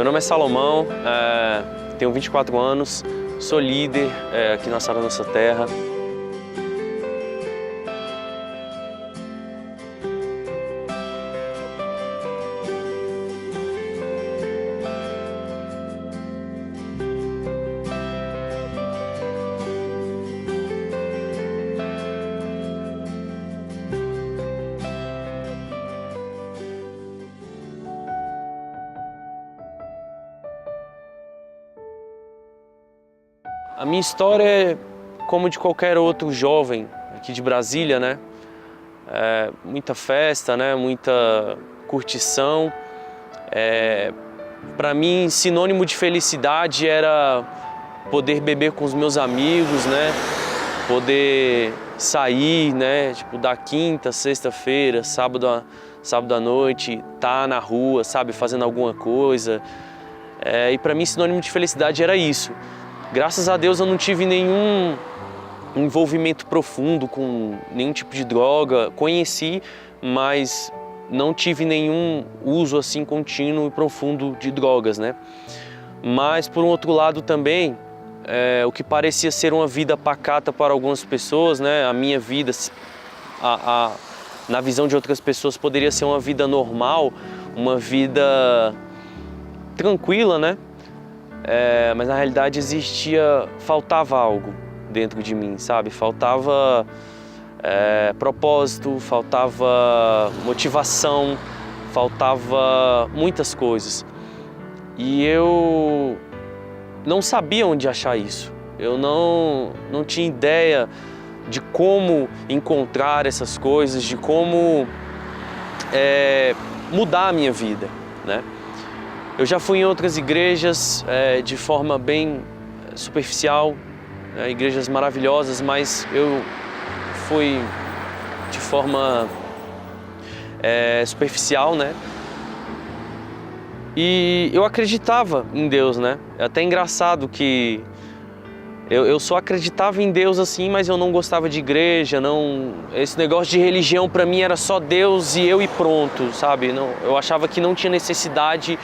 nome é Salomão, tenho 24 anos, sou líder aqui na Sara Nossa Terra. A minha história é como de qualquer outro jovem aqui de Brasília, né? Muita festa, né? Muita curtição. Para mim, sinônimo de felicidade era poder beber com os meus amigos, né? Poder sair, né? Tipo, da quinta, sexta-feira, sábado à noite, tá na rua, sabe? Fazendo alguma coisa. E para mim, sinônimo de felicidade era isso. Graças a Deus eu não tive nenhum envolvimento profundo com nenhum tipo de droga. Conheci, mas não tive nenhum uso assim contínuo e profundo de drogas, né? Mas por um outro lado também, o que parecia ser uma vida pacata para algumas pessoas, né? A minha vida, na visão de outras pessoas, poderia ser uma vida normal, uma vida tranquila, né? Mas na realidade faltava algo dentro de mim, sabe? Faltava propósito, faltava motivação, faltava muitas coisas. E eu não sabia onde achar isso. Eu não tinha ideia de como encontrar essas coisas, de como mudar a minha vida, né? Eu já fui em outras igrejas de forma bem superficial, igrejas maravilhosas, mas eu fui de forma superficial, né? E eu acreditava em Deus, né? É até engraçado que eu só acreditava em Deus assim, mas eu não gostava de igreja, esse negócio de religião para mim era só Deus e eu e pronto, sabe? Eu achava que não tinha necessidade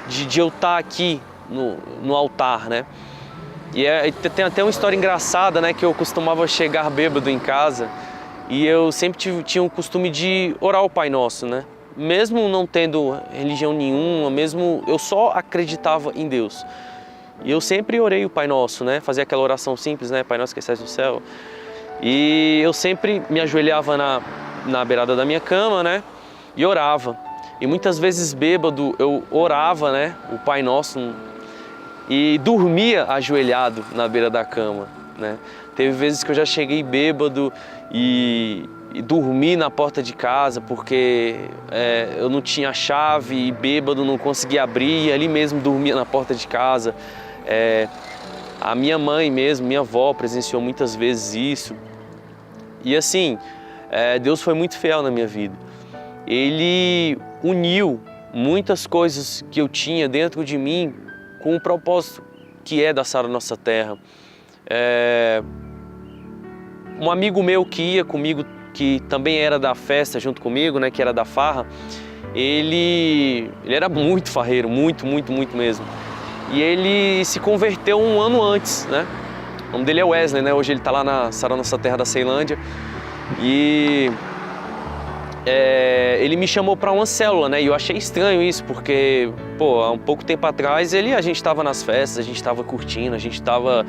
de eu estar aqui no altar, né? E tem até uma história engraçada, né? Que eu costumava chegar bêbado em casa e eu sempre tinha o costume de orar o Pai Nosso, né? Mesmo não tendo religião nenhuma, mesmo eu só acreditava em Deus. E eu sempre orei o Pai Nosso, né? Fazia aquela oração simples, né? Pai Nosso que estás no céu. E eu sempre me ajoelhava na beirada da minha cama, né? E orava. E muitas vezes bêbado eu orava, né, o Pai Nosso e dormia ajoelhado na beira da cama, né? Teve vezes que eu já cheguei bêbado e dormi na porta de casa porque eu não tinha chave e bêbado não conseguia abrir e ali mesmo dormia na porta de casa. A minha mãe mesmo, minha avó presenciou muitas vezes isso. E assim, Deus foi muito fiel na minha vida. Ele uniu muitas coisas que eu tinha dentro de mim com o propósito que é da Sara Nossa Terra. Um amigo meu que ia comigo, que também era da festa junto comigo, né, que era da farra, ele era muito farreiro, muito mesmo. E ele se converteu um ano antes, né? O nome dele é Wesley, né? Hoje ele está lá na Sara Nossa Terra da Ceilândia. E ele me chamou para uma célula, né? E eu achei estranho isso, porque, pô, há um pouco tempo atrás a gente estava nas festas, a gente estava curtindo, a gente estava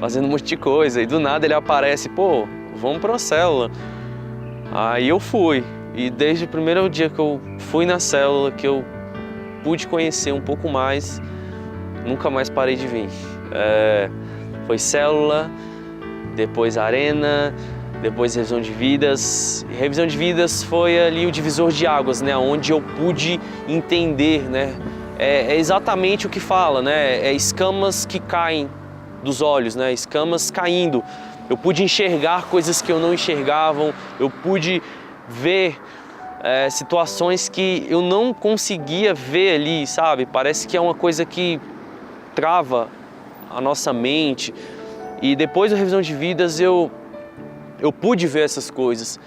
fazendo um monte de coisa. E do nada ele aparece, pô, vamos para uma célula. Aí eu fui. E desde o primeiro dia que eu fui na célula, que eu pude conhecer um pouco mais, nunca mais parei de vir. Foi célula, depois arena, depois revisão de vidas. E revisão de vidas foi ali o divisor de águas, né? Onde eu pude entender, né? É exatamente o que fala, né? Escamas que caem dos olhos, né? Escamas caindo. Eu pude enxergar coisas que eu não enxergava, eu pude ver situações que eu não conseguia ver ali, sabe? Parece que é uma coisa que trava a nossa mente. E depois da revisão de vidas eu pude ver essas coisas.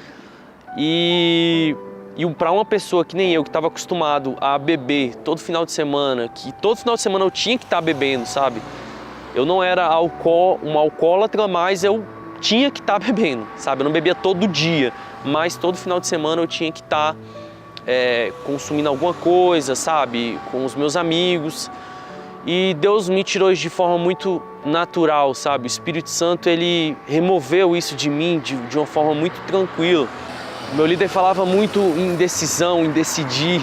E E para uma pessoa que nem eu, que estava acostumado a beber todo final de semana, que todo final de semana eu tinha que estar bebendo, sabe? Eu não era um alcoólatra, mas eu tinha que estar bebendo, sabe? Eu não bebia todo dia, mas todo final de semana eu tinha que estar consumindo alguma coisa, sabe? Com os meus amigos. E Deus me tirou isso de forma muito natural, sabe? O Espírito Santo, ele removeu isso de mim de uma forma muito tranquila. Meu líder falava muito em decisão, em decidir,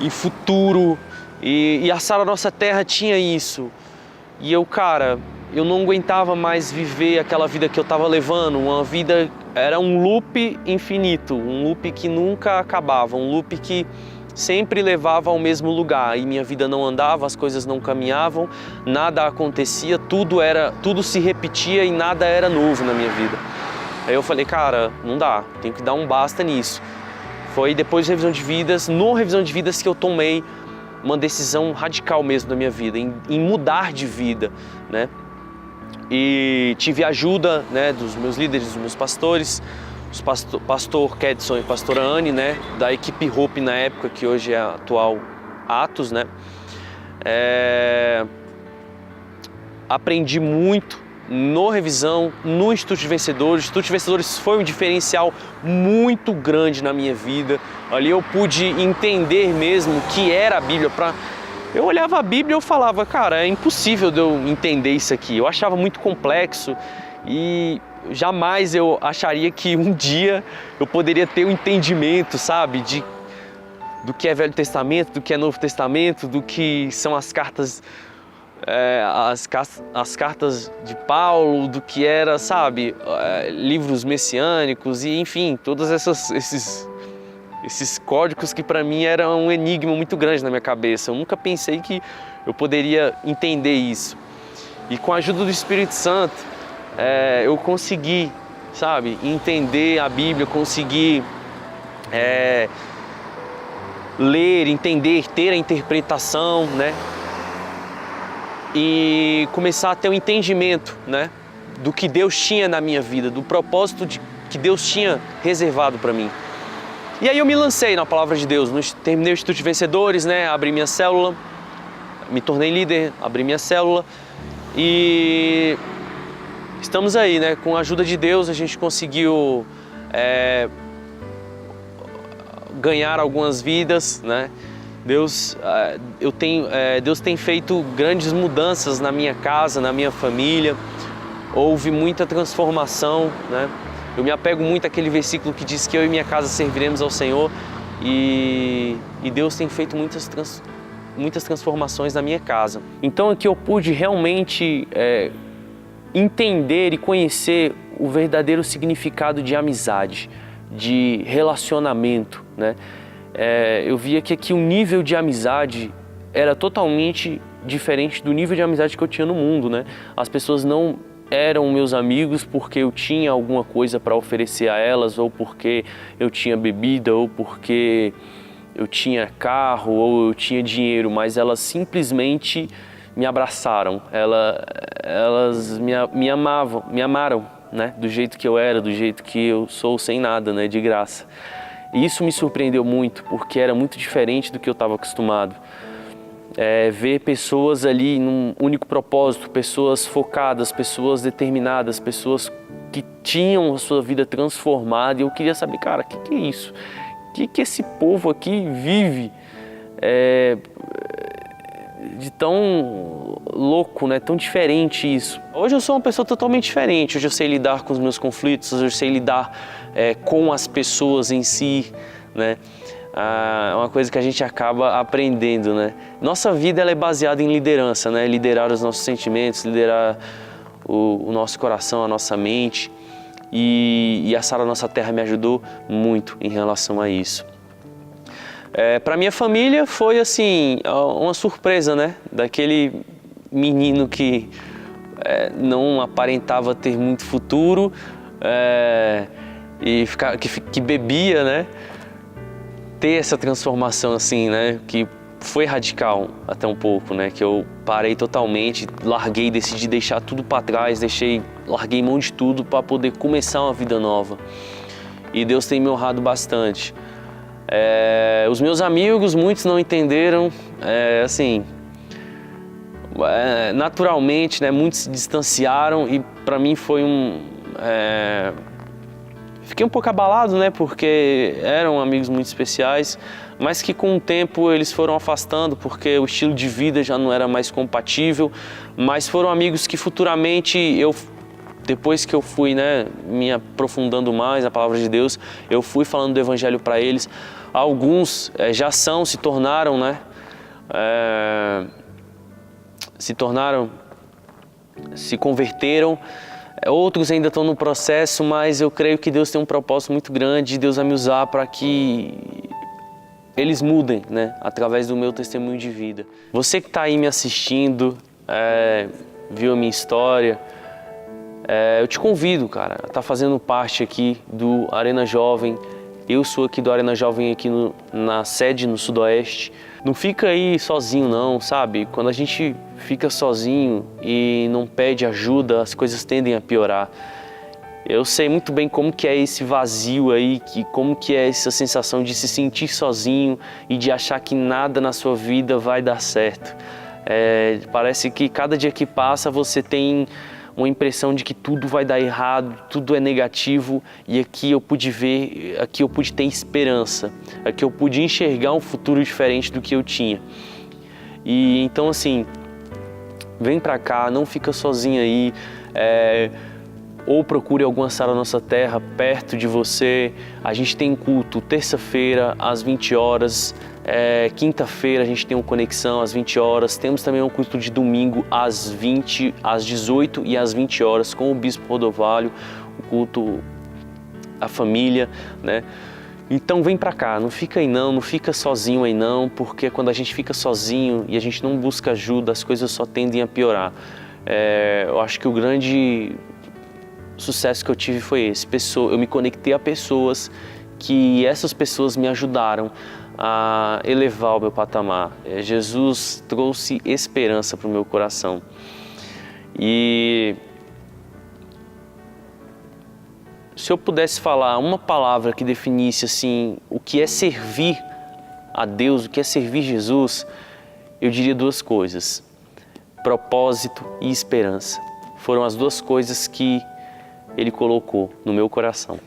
em futuro. E a Sara Nossa Terra tinha isso. E eu, cara, eu não aguentava mais viver aquela vida que eu estava levando. Uma vida, era um loop infinito, um loop que nunca acabava, um loop que sempre levava ao mesmo lugar. E minha vida não andava, as coisas não caminhavam, nada acontecia, tudo se repetia e nada era novo na minha vida. Aí eu falei, cara, não dá, tenho que dar um basta nisso. Foi depois de revisão de vidas, no revisão de vidas, que eu tomei uma decisão radical mesmo da minha vida, em mudar de vida, né? E tive a ajuda, né, dos meus líderes, dos meus pastores, os pastor Kedson e pastora Anne, né, da equipe Hope na época, que hoje é a atual Atos, né? Aprendi muito no revisão, no Instituto de Vencedores. O Instituto de Vencedores foi um diferencial muito grande na minha vida. Ali eu pude entender mesmo o que era a Bíblia. Eu olhava a Bíblia e eu falava, cara, é impossível de eu entender isso aqui. Eu achava muito complexo e jamais eu acharia que um dia eu poderia ter um entendimento, sabe, do que é Velho Testamento, do que é Novo Testamento, do que são as cartas as cartas de Paulo, do que era, sabe, livros messiânicos e, enfim, todos esses códigos que para mim eram um enigma muito grande na minha cabeça. Eu nunca pensei que eu poderia entender isso. E com a ajuda do Espírito Santo, eu consegui, sabe, entender a Bíblia, consegui ler, entender, ter a interpretação, né? E começar a ter um entendimento, né, do que Deus tinha na minha vida, do propósito que Deus tinha reservado para mim. E aí eu me lancei na Palavra de Deus, terminei o Instituto de Vencedores, né, abri minha célula, me tornei líder, abri minha célula e estamos aí, né, com a ajuda de Deus a gente conseguiu ganhar algumas vidas, né. Deus tem feito grandes mudanças na minha casa, na minha família. Houve muita transformação, né? Eu me apego muito àquele versículo que diz que eu e minha casa serviremos ao Senhor. E Deus tem feito muitas transformações na minha casa. Então aqui eu pude realmente entender e conhecer o verdadeiro significado de amizade, de relacionamento, né? Eu via que aqui o nível de amizade era totalmente diferente do nível de amizade que eu tinha no mundo, né? As pessoas não eram meus amigos porque eu tinha alguma coisa para oferecer a elas, ou porque eu tinha bebida, ou porque eu tinha carro, ou eu tinha dinheiro, mas elas simplesmente me abraçaram, elas me amaram, né? Do jeito que eu era, do jeito que eu sou, sem nada, né? De graça. E isso me surpreendeu muito, porque era muito diferente do que eu estava acostumado. Ver pessoas ali num único propósito, pessoas focadas, pessoas determinadas, pessoas que tinham a sua vida transformada. E eu queria saber, cara, o que é isso? O que esse povo aqui vive de tão louco, né? Tão diferente isso. Hoje eu sou uma pessoa totalmente diferente. Hoje eu sei lidar com os meus conflitos, hoje eu sei lidar com as pessoas em si, né? É uma coisa que a gente acaba aprendendo, né? Nossa vida ela é baseada em liderança, né? Liderar os nossos sentimentos, liderar o nosso coração, a nossa mente. E a Sara Nossa Terra me ajudou muito em relação a isso. Para minha família foi assim uma surpresa, né? Daquele menino que não aparentava ter muito futuro e que bebia, né? Ter essa transformação assim, né? Que foi radical até um pouco, né? Que eu parei totalmente, larguei, decidi deixar tudo para trás, larguei mão de tudo para poder começar uma vida nova. E Deus tem me honrado bastante. Os meus amigos, muitos não entenderam, naturalmente, né, muitos se distanciaram e para mim foi fiquei um pouco abalado, né, porque eram amigos muito especiais, mas que com o tempo eles foram afastando porque o estilo de vida já não era mais compatível, mas foram amigos que futuramente depois que eu fui, né, me aprofundando mais na palavra de Deus, eu fui falando do evangelho para eles. Alguns se tornaram, né, se converteram. Outros ainda estão no processo, mas eu creio que Deus tem um propósito muito grande, Deus vai me usar para que eles mudem, né, através do meu testemunho de vida. Você que está aí me assistindo, viu a minha história, eu te convido, cara, a estar fazendo parte aqui do Arena Jovem. Eu sou aqui do Arena Jovem aqui na sede no Sudoeste. Não fica aí sozinho não, sabe? Quando a gente fica sozinho e não pede ajuda, as coisas tendem a piorar. Eu sei muito bem como que é esse vazio aí, como que é essa sensação de se sentir sozinho e de achar que nada na sua vida vai dar certo. Parece que cada dia que passa você tem uma impressão de que tudo vai dar errado, tudo é negativo, e aqui eu pude ter esperança, aqui eu pude enxergar um futuro diferente do que eu tinha. E então assim, vem pra cá, não fica sozinho aí, ou procure alguma sala da nossa terra perto de você. A gente tem culto terça-feira às 20 horas, quinta-feira a gente tem uma conexão às 20 horas, temos também um culto de domingo às 18 e às 20 horas com o Bispo Rodovalho, o culto à família, né? Então vem pra cá, não fica aí não fica sozinho aí não, porque quando a gente fica sozinho e a gente não busca ajuda, as coisas só tendem a piorar. Eu acho que o grande sucesso que eu tive foi esse, eu me conectei a pessoas que essas pessoas me ajudaram a elevar o meu patamar. Jesus trouxe esperança para o meu coração. E se eu pudesse falar uma palavra que definisse assim o que é servir a Deus, o que é servir Jesus, eu diria duas coisas: propósito e esperança. Foram as duas coisas que Ele colocou no meu coração.